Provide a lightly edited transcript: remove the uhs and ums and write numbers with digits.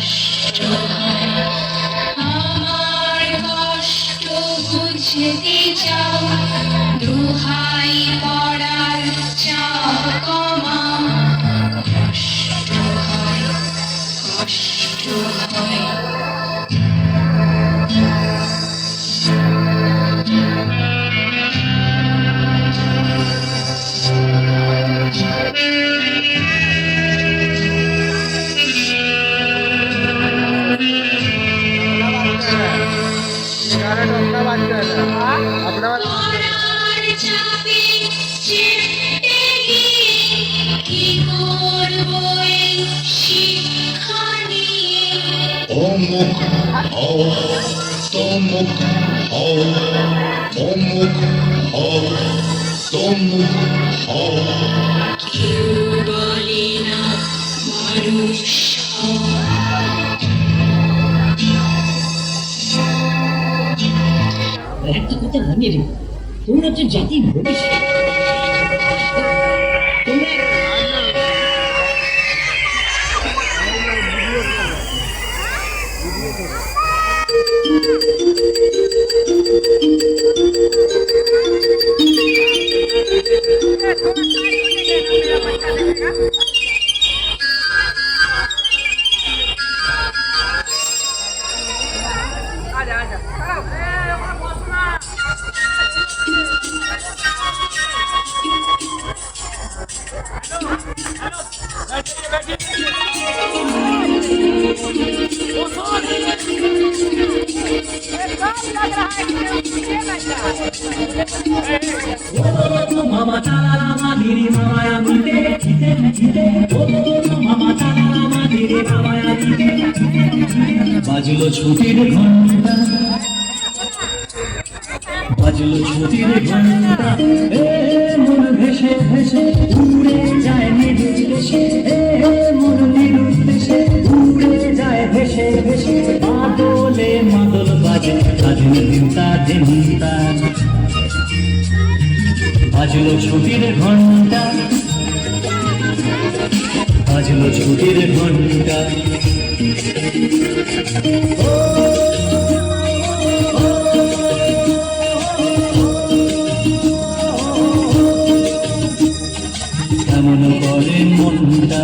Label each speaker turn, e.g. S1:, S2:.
S1: কষ্ট হয় আমার কষ্ট বুঝতে চাও দোহাই পড়ার চাপ কমাও কষ্ট হয় কষ্ট হয়
S2: অমুক হও তমুক হও অমুক হও তমুক হও
S1: কেউ বলে না মানুষ
S3: একটা কথা মনে রেখো, তোমরা হচ্ছে জাতির ভবিষ্যৎ। তোমরা মামা তারা মাদিরি মামায়া দিতে দিতে দিতে মামা তারা মাদিরি মামায়া দিতে বাজলো ছুটির ঘন্টা বাজলো ছুটির ঘন্টা মন ভেসে ভেসে উড়ে যায় নিরুদ দেশে মন নিরুদ দেশে উড়ে যায় ভেসে ভেসে মাদলে মাদল বাজে বাজল দিনটা দিনটা বাজলো ছুটির ঘন্টা বাজলো ছুটির ঘন্টা কেমন করে মনটা